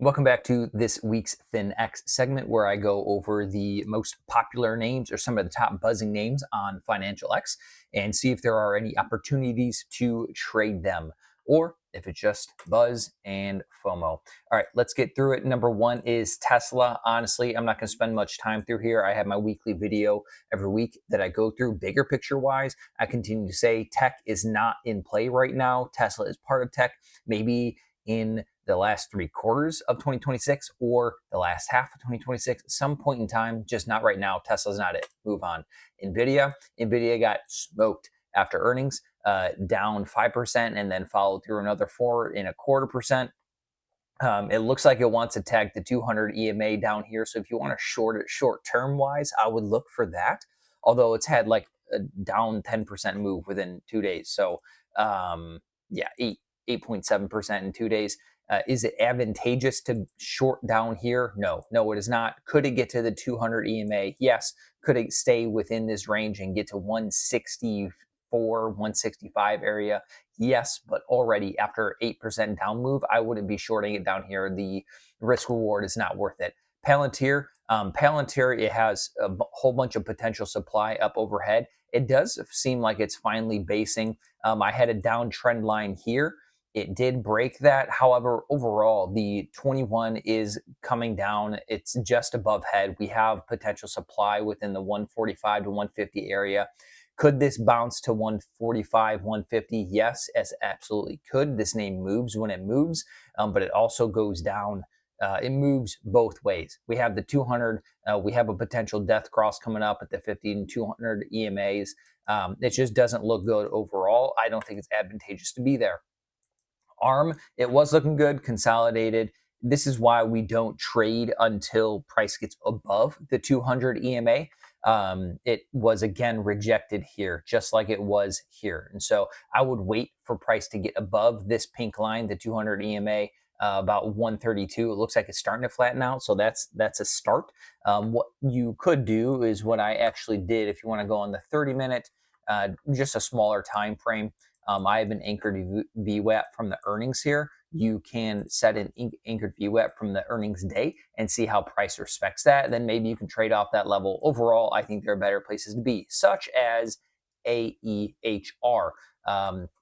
Welcome back to this week's FinX segment where I go over the most popular names or some of the top buzzing names on Financial X and see if there are any opportunities to trade them or if it's just buzz and FOMO. All right, let's get through it. Number one is Tesla. Honestly, I'm not going to spend much time through here. I have my weekly video every week that I go through bigger picture wise. I continue to say tech is not in play right now. Tesla is part of tech. Maybe in the last 3 quarters of 2026 or the last half of 2026, some point in time, just not right now. Tesla's not it. Move on. Nvidia got smoked after earnings, down 5% and then followed through another 4.25%. It looks like it wants to tag the 200 EMA down here. So if you want to short it short-term wise, I would look for that. Although it's had like a down 10% move within 2 days. So yeah, 8.7% in 2 days. Is it advantageous to short down here? No, it is not. Could it get to the 200 EMA? Yes. Could it stay within this range and get to 164, 165 area? Yes, but already after 8% down move, I wouldn't be shorting it down here. The risk reward is not worth it. Palantir, it has a whole bunch of potential supply up overhead. It does seem like it's finally basing. I had a downtrend line here. It did break that. However, overall, the 21 is coming down. It's just above head. We have potential supply within the 145 to 150 area. Could this bounce to 145, 150? Yes, as absolutely could. This name moves when it moves, but it also goes down. It moves both ways. We have the 200. We have a potential death cross coming up at the 50 and 200 EMAs. It just doesn't look good overall. I don't think it's advantageous to be there. ARM, it was looking good, consolidated. This is why we don't trade until price gets above the 200 EMA. It was again rejected here, just like it was here. And so I would wait for price to get above this pink line, the 200 EMA, about 132. It looks like it's starting to flatten out. So that's a start. What you could do is what I actually did. If you want to go on the 30-minute, just a smaller time frame. I have an anchored VWAP from the earnings here. You can set an anchored VWAP from the earnings day and see how price respects that. Then maybe you can trade off that level. Overall, I think there are better places to be, such as AEHR.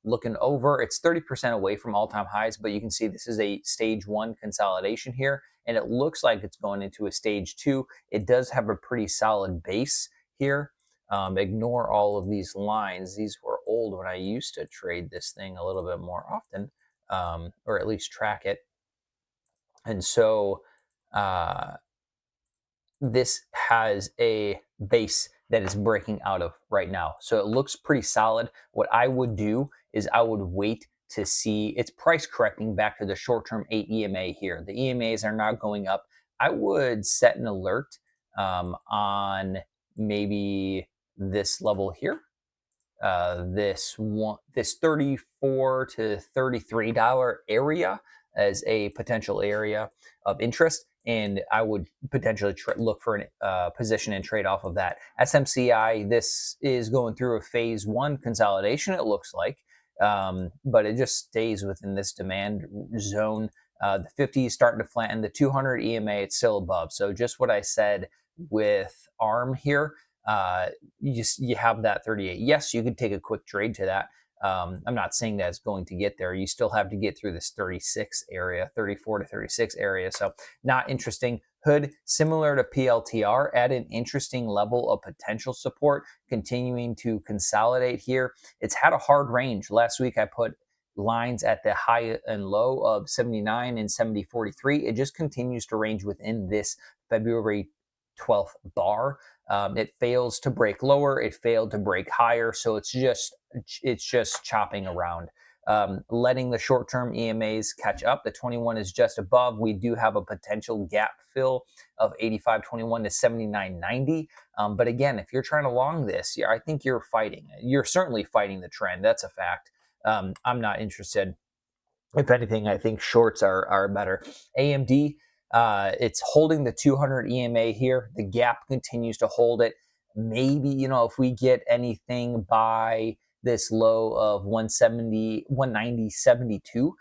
Looking over, it's 30% away from all-time highs, but you can see this is a stage 1 consolidation here, and it looks like it's going into a stage 2. It does have a pretty solid base here. Ignore all of these lines. These were old when I used to trade this thing a little bit more often, or at least track it. And so this has a base that is breaking out of right now. So it looks pretty solid. What I would do is I would wait to see it's price correcting back to the short-term 8 EMA here. The EMAs are not going up. I would set an alert on maybe this level here, this 34 to $33 area as a potential area of interest, and I would potentially look for a position and trade off of that. SMCI, this is going through a phase 1 consolidation, it looks like, but it just stays within this demand zone. The 50 is starting to flatten. The 200 EMA, it's still above. So just what I said with ARM here, you have that 38. Yes, you could take a quick trade to that. I'm not saying that it's going to get there. You still have to get through this 36 area, 34 to 36 area. So not interesting. Hood, similar to PLTR, at an interesting level of potential support, continuing to consolidate here. It's had a hard range. Last week I put lines at the high and low of 79 and 70.43. It just continues to range within this February 12th bar. It fails to break lower. It failed to break higher. So it's just chopping around, letting the short-term EMAs catch up. The 21 is just above. We do have a potential gap fill of 85.21 to 79.90. But again, if you're trying to long this, I think you're fighting. You're certainly fighting the trend. That's a fact. I'm not interested. If anything, I think shorts are better. AMD, it's holding the 200 EMA here. The gap continues to hold it. Maybe, if we get anything by this low of 170, 190.72,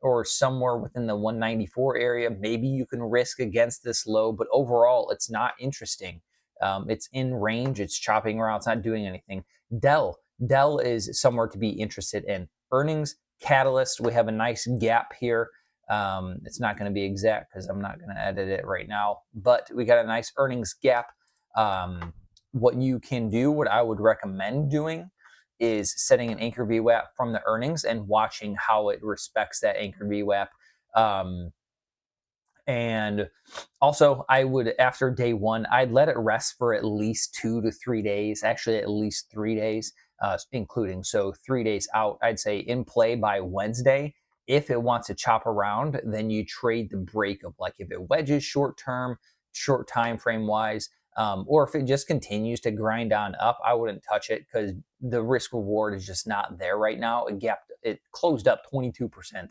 or somewhere within the 194 area. Maybe you can risk against this low, but overall, it's not interesting. It's in range. It's chopping around. It's not doing anything. Dell is somewhere to be interested in. Earnings, catalyst. We have a nice gap here. It's not going to be exact because I'm not going to edit it right now, but we got a nice earnings gap. What you can do, what I would recommend doing, is setting an anchor VWAP from the earnings and watching how it respects that anchor VWAP. And also, I would, after day one, I'd let it rest for at least 2 to 3 days, actually at least 3 days, including. So 3 days out, I'd say in play by Wednesday. If it wants to chop around, then you trade the break of, like, if it wedges short term, short time frame wise, or if it just continues to grind on up, I wouldn't touch it because the risk reward is just not there right now. It closed up 22%.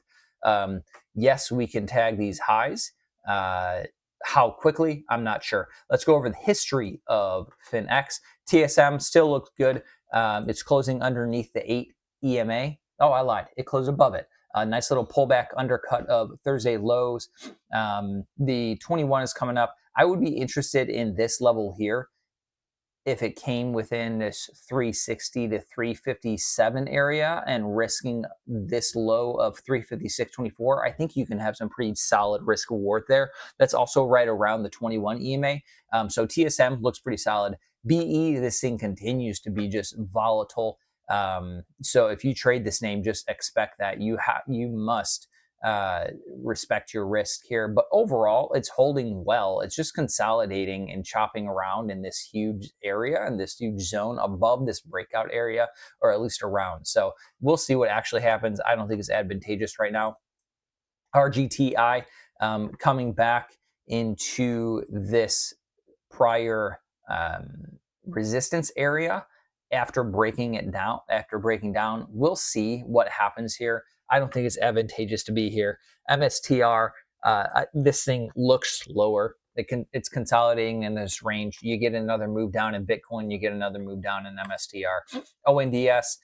Yes, we can tag these highs. How quickly, I'm not sure. Let's go over the history of FinX. TSM still looks good. It's closing underneath the 8 EMA. Oh, I lied. It closed above it. A nice little pullback undercut of Thursday lows. The 21 is coming up. I would be interested in this level here if it came within this 360 to 357 area and risking this low of 356.24. I think you can have some pretty solid risk reward there. That's also right around the 21 EMA. So TSM looks pretty solid. BE, this thing continues to be just volatile. So if you trade this name, just expect that you must respect your risk here. But overall, it's holding well. It's just consolidating and chopping around in this huge area and this huge zone above this breakout area, or at least around. So we'll see what actually happens. I don't think it's advantageous right now. RGTI coming back into this prior resistance area after breaking down. We'll see what happens here. I don't think it's advantageous to be here. MSTR, this thing looks lower. It's consolidating in this range. You get another move down in Bitcoin. You get another move down in MSTR. ONDS,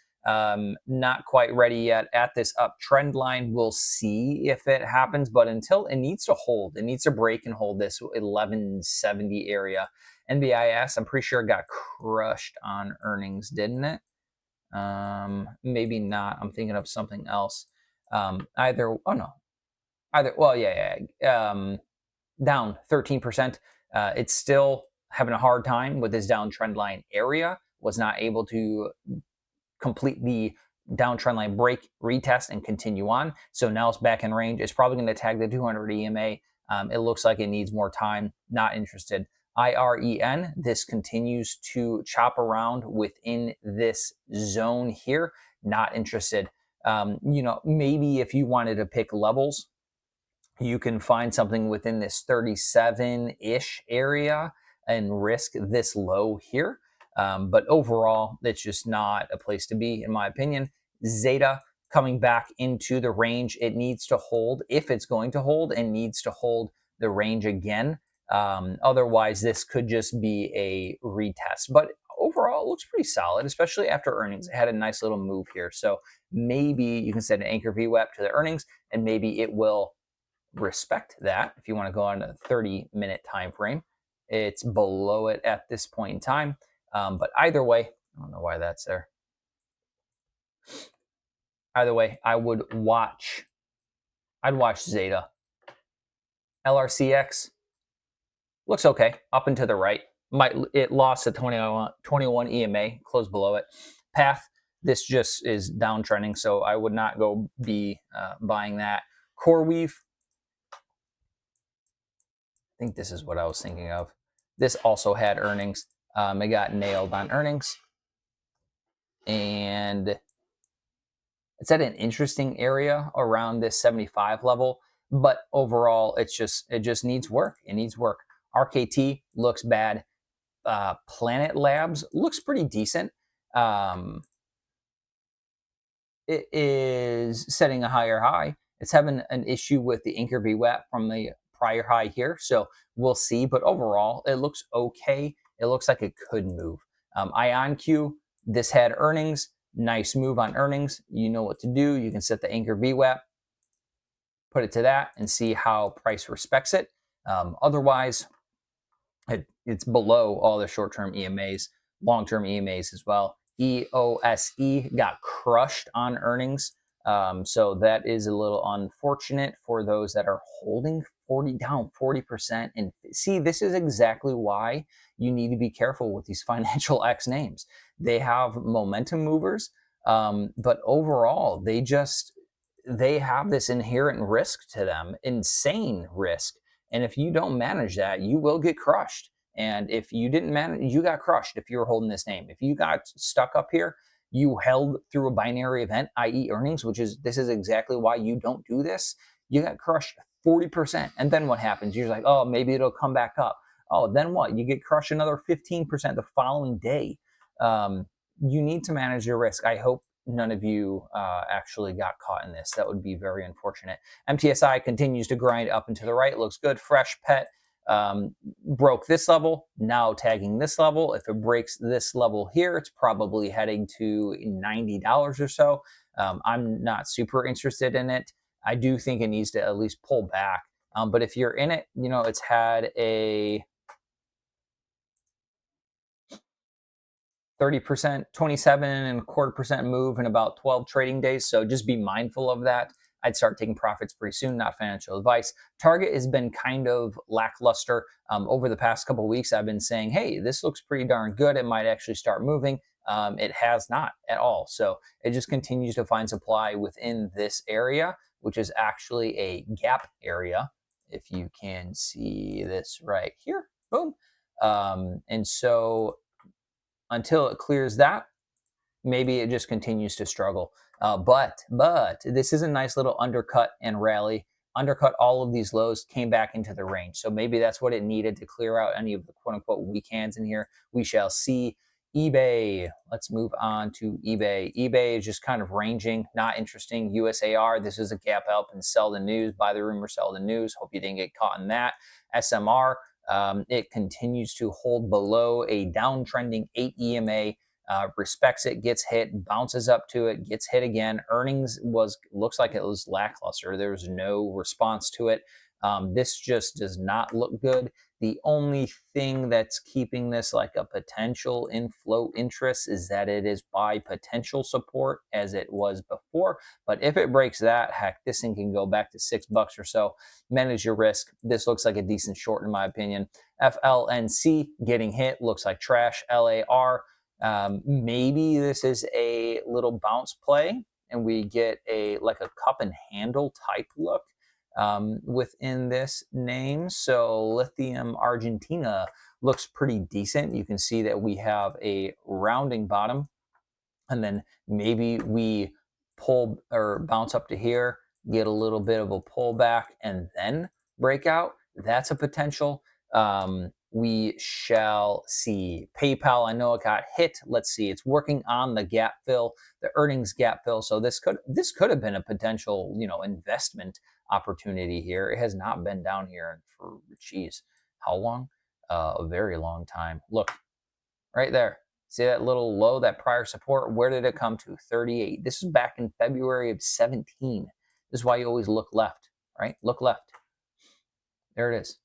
not quite ready yet at this uptrend line. We'll see if it happens, but until it needs to hold, it needs to break and hold this 1170 area. NBIS, I'm pretty sure it got crushed on earnings, didn't it? Maybe not. I'm thinking of something else. Down 13%. It's still having a hard time with this downtrend line area. Was not able to complete the downtrend line break, retest, and continue on. So now it's back in range. It's probably going to tag the 200 EMA. It looks like it needs more time. Not interested. IREN, this continues to chop around within this zone here. Not interested. Maybe if you wanted to pick levels, you can find something within this 37-ish area and risk this low here. But overall, it's just not a place to be, in my opinion. ZETA coming back into the range it needs to hold, if it's going to hold, and needs to hold the range again. Otherwise, this could just be a retest. But overall, it looks pretty solid, especially after earnings. It had a nice little move here. So maybe you can set an anchor VWAP to the earnings, and maybe it will respect that. If you want to go on a 30-minute time frame, it's below it at this point in time. But either way, I don't know why that's there. Either way, I'd watch ZETA. LRCX looks okay, up and to the right. It lost the 21 EMA, closed below it. Path, this just is downtrending, so I would not go be buying that. CoreWeave, I think this is what I was thinking of. This also had earnings. It got nailed on earnings. And it's at an interesting area around this 75 level. But overall, it just needs work. It needs work. RKT looks bad. Planet Labs looks pretty decent. It is setting a higher high. It's having an issue with the anchor VWAP from the prior high here. So we'll see. But overall, it looks okay. It looks like it could move. IONQ, this had earnings. Nice move on earnings. You know what to do. You can set the anchor VWAP. put it to that and see how price respects it. Otherwise, it's below all the short-term EMAs, long-term EMAs as well. EOSE got crushed on earnings. So that is a little unfortunate for those that are holding down 40%. And see, this is exactly why you need to be careful with these financial X names. They have momentum movers, but overall, they have this inherent risk to them, insane risk. And if you don't manage that, you will get crushed. And if you didn't manage, you got crushed if you were holding this name. If you got stuck up here, you held through a binary event, i.e. earnings, this is exactly why you don't do this. You got crushed 40%. And then what happens? You're like, oh, maybe it'll come back up. Oh, then what? You get crushed another 15% the following day. You need to manage your risk. I hope none of you actually got caught in this. That would be very unfortunate. MTSI continues to grind up and to the right. Looks good. Freshpet broke this level, now tagging this level. If it breaks this level here, it's probably heading to $90 or so. I'm not super interested in it. I do think it needs to at least pull back. But if you're in it, you know, it's had a 30%, 27.25% move in about 12 trading days. So just be mindful of that. I'd start taking profits pretty soon, not financial advice. Target has been kind of lackluster. Over the past couple of weeks, I've been saying, hey, this looks pretty darn good. It might actually start moving. It has not at all. So it just continues to find supply within this area, which is actually a gap area. If you can see this right here, boom. And so until it clears that, maybe it just continues to struggle. But this is a nice little undercut and rally. Undercut all of these lows, came back into the range. So maybe that's what it needed to clear out any of the quote unquote weak hands in here. We shall see. eBay, let's move on to eBay. eBay is just kind of ranging, not interesting. USAR, this is a gap up and sell the news, buy the rumor, sell the news. Hope you didn't get caught in that. SMR, it continues to hold below a downtrending 8 EMA. Respects it, gets hit, bounces up to it, gets hit again. Earnings looks like it was lackluster. There was no response to it. This just does not look good. The only thing that's keeping this like a potential inflow interest is that it is by potential support as it was before. But if it breaks that, heck, this thing can go back to $6 or so. Manage your risk. This looks like a decent short in my opinion. FLNC getting hit, looks like trash. LAR, maybe this is a little bounce play and we get like a cup and handle type look within this name. So Lithium Argentina looks pretty decent. You can see that we have a rounding bottom and then maybe we pull or bounce up to here, get a little bit of a pullback and then breakout. That's a potential. We shall see. PayPal, I know it got hit. Let's see. It's working on the gap fill, the earnings gap fill. So this could have been a potential, investment opportunity here. It has not been down here for, geez, how long? A very long time. Look, right there. See that little low, that prior support? Where did it come to? 38. This is back in February of 17. This is why you always look left, right? Look left. There it is.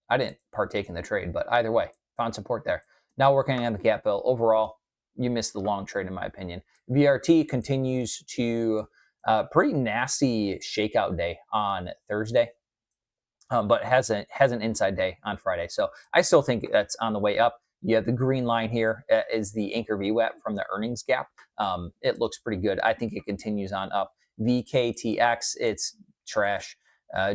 I didn't partake in the trade, but either way, found support there. Now working on the gap fill. Overall, you missed the long trade in my opinion. VRT continues to pretty nasty shakeout day on Thursday, but has an inside day on Friday. So I still think that's on the way up. You have the green line here is the anchor VWAP from the earnings gap. It looks pretty good. I think it continues on up. VKTX, it's trash.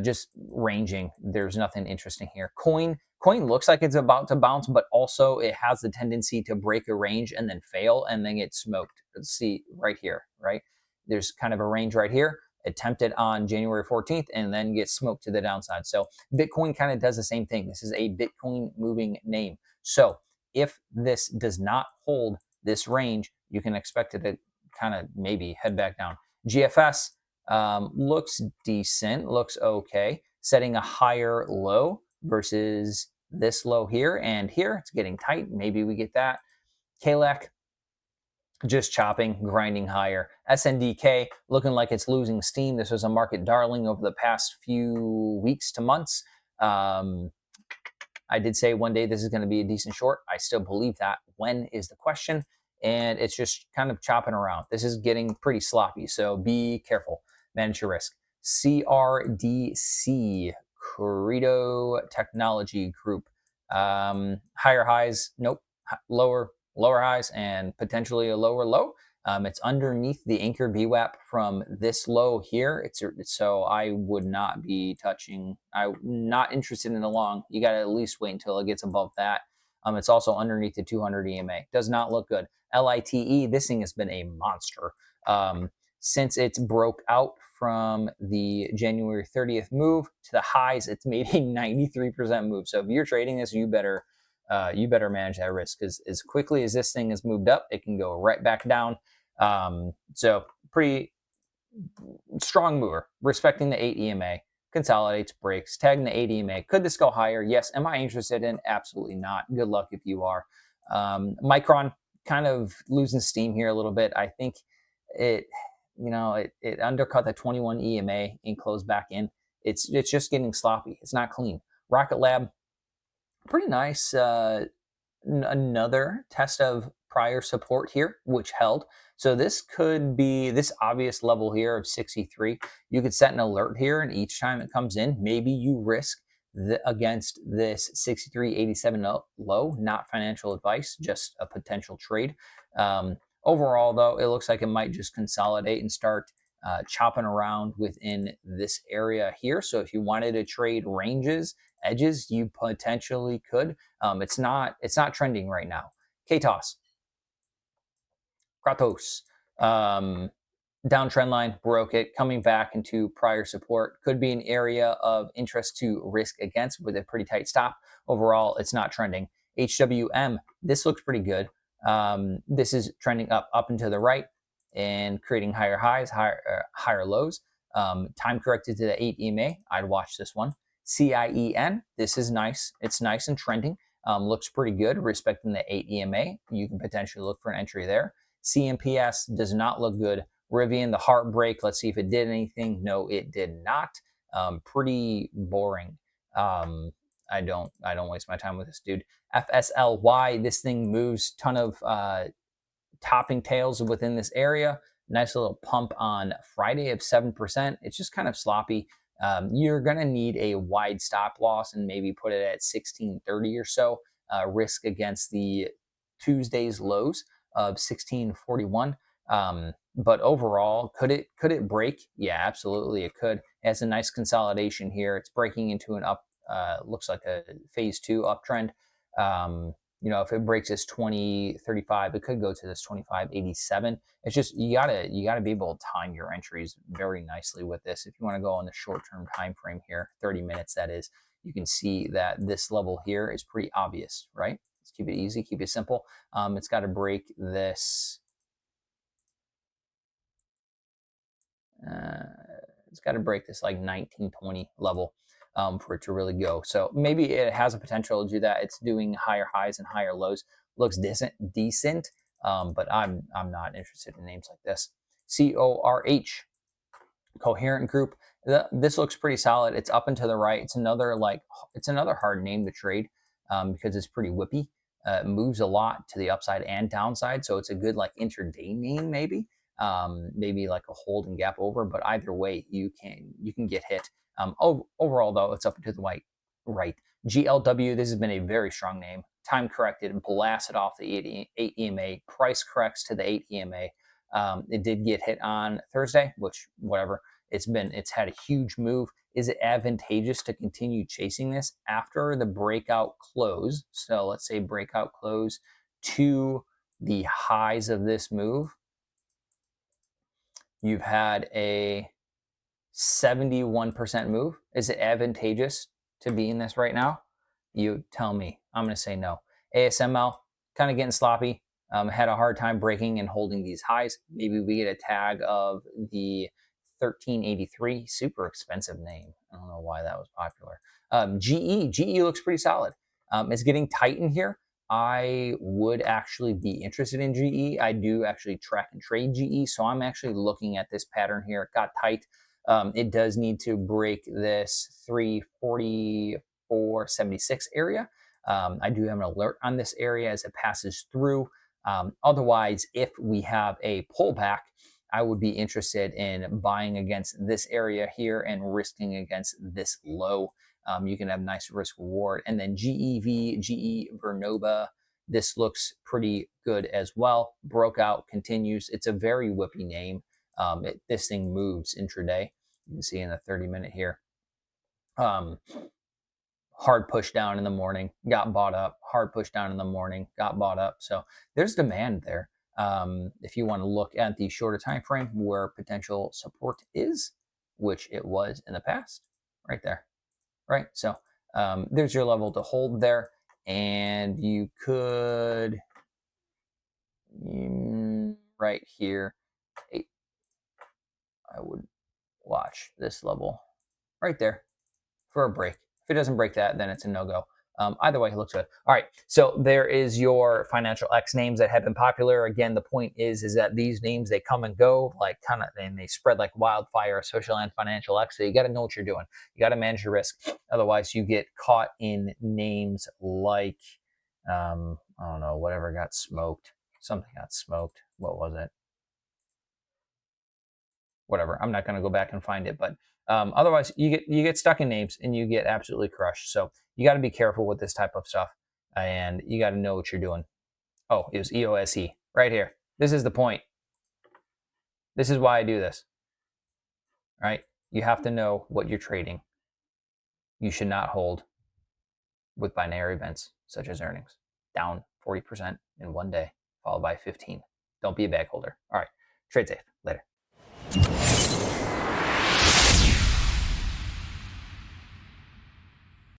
Just ranging. There's nothing interesting here. Coin looks like it's about to bounce, but also it has the tendency to break a range and then fail and then get smoked. Let's see right here, right? There's kind of a range right here. Attempted on January 14th and then get smoked to the downside. So Bitcoin kind of does the same thing. This is a Bitcoin moving name. So if this does not hold this range, you can expect it to kind of maybe head back down. GFS, looks decent, looks okay. Setting a higher low versus this low here and here. It's getting tight. Maybe we get that. KLAC, just chopping, grinding higher. SNDK looking like it's losing steam. This was a market darling over the past few weeks to months. I did say one day this is going to be a decent short. I still believe that. When is the question? And it's just kind of chopping around. This is getting pretty sloppy, so be careful. Manage your risk. CRDC, Credo Technology Group. Higher highs, nope. Lower highs, and potentially a lower low. It's underneath the anchor VWAP from this low here. So I would not be touching. I'm not interested in the long. You got to at least wait until it gets above that. It's also underneath the 200 EMA. Does not look good. LITE, this thing has been a monster. Since it's broke out from the January 30th move to the highs, it's made a 93% move. So if you're trading this, you better manage that risk, because as quickly as this thing has moved up, it can go right back down. So pretty strong mover, respecting the 8 EMA, consolidates, breaks, tagging the 8 EMA. Could this go higher? Yes. Am I interested in? Absolutely not. Good luck if you are. Micron kind of losing steam here a little bit. I think it undercut the 21 EMA and closed back in. It's just getting sloppy. It's not clean. Rocket Lab, pretty nice. Another test of prior support here, which held. So this could be this obvious level here of 63. You could set an alert here, and each time it comes in, maybe you risk against this 63.87 low. Not financial advice, just a potential trade. Overall, though, it looks like it might just consolidate and start chopping around within this area here. So if you wanted to trade ranges, edges, you potentially could. It's not trending right now. KTOS, Kratos, downtrend line, broke it, coming back into prior support. Could be an area of interest to risk against with a pretty tight stop. Overall, it's not trending. HWM, this looks pretty good. This is trending up and to the right and creating higher highs, higher lows. Time corrected to the 8 EMA. I'd watch this one. CIEN, this is nice. It's nice and trending. Looks pretty good, respecting the 8 EMA. You can potentially look for an entry there. CMPS does not look good. Rivian, the heartbreak. Let's see if it did anything. No, it did not. Pretty boring. I don't waste my time with this dude. FSLY, this thing moves. Ton of topping tails within this area. Nice little pump on Friday of 7%. It's just kind of sloppy. You're going to need a wide stop loss and maybe put it at 1630 or so. Risk against the Tuesday's lows of 1641. But overall, could it break? Yeah, absolutely it could. It has a nice consolidation here. It's breaking into an up, looks like a phase 2 uptrend. If it breaks this 2035, it could go to this 2587. It's just you gotta be able to time your entries very nicely with this. If you want to go on the short-term time frame here, 30 minutes that is, you can see that this level here is pretty obvious, right? Let's keep it easy, keep it simple. It's got to break this. It's got to break this like 1920 level for it to really go. So maybe it has a potential to do that. It's doing higher highs and higher lows. Looks decent, but I'm not interested in names like this. CORH, Coherent Group. This looks pretty solid. It's up and to the right. It's another hard name to trade because it's pretty whippy. It moves a lot to the upside and downside, so it's a good like intraday name maybe. Maybe like a hold and gap over, but either way you can get hit. Overall though, it's up and to the right. GLW, this has been a very strong name. Time corrected, blasted off the 8 EMA, price corrects to the 8 EMA. It did get hit on Thursday, which whatever. It's had a huge move. Is it advantageous to continue chasing this after the breakout close? So let's say breakout close to the highs of this move. You've had a 71% move. Is it advantageous to be in this right now? You tell me. I'm going to say no. ASML, kind of getting sloppy. Had a hard time breaking and holding these highs. Maybe we get a tag of the 1383. Super expensive name. I don't know why that was popular. GE looks pretty solid. It's getting tight in here. I would actually be interested in GE. I do actually track and trade GE, so I'm actually looking at this pattern here. It got tight. It does need to break this 344.76 area. I do have an alert on this area as it passes through. Otherwise, if we have a pullback, I would be interested in buying against this area here and risking against this low. You can have nice risk reward. And then GEV, GE Vernova, this looks pretty good as well. Broke out, continues. It's a very whippy name. This thing moves intraday. You can see in the 30-minute here. Hard push down in the morning, got bought up. Hard push down in the morning, got bought up. So there's demand there. If you want to look at the shorter time frame where potential support is, which it was in the past, right there, right? So there's your level to hold there, and you could right here. I would watch this level right there for a break. If it doesn't break that, then it's a no-go. Either way, it looks good. All right, so there is your Financial X names that have been popular. Again, the point is that these names, they come and go, like kind of, and they spread like wildfire, especially on Financial X. So you got to know what you're doing. You got to manage your risk. Otherwise, you get caught in names like, I don't know, whatever got smoked. Something got smoked. What was it? Whatever. I'm not going to go back and find it, but otherwise, you get stuck in names and you get absolutely crushed. So you got to be careful with this type of stuff, and you got to know what you're doing. Oh, it was EOSE right here. This is the point. This is why I do this. Right? You have to know what you're trading. You should not hold with binary events such as earnings. Down 40% in one day, followed by 15. Don't be a bag holder. All right. Trade safe. Later.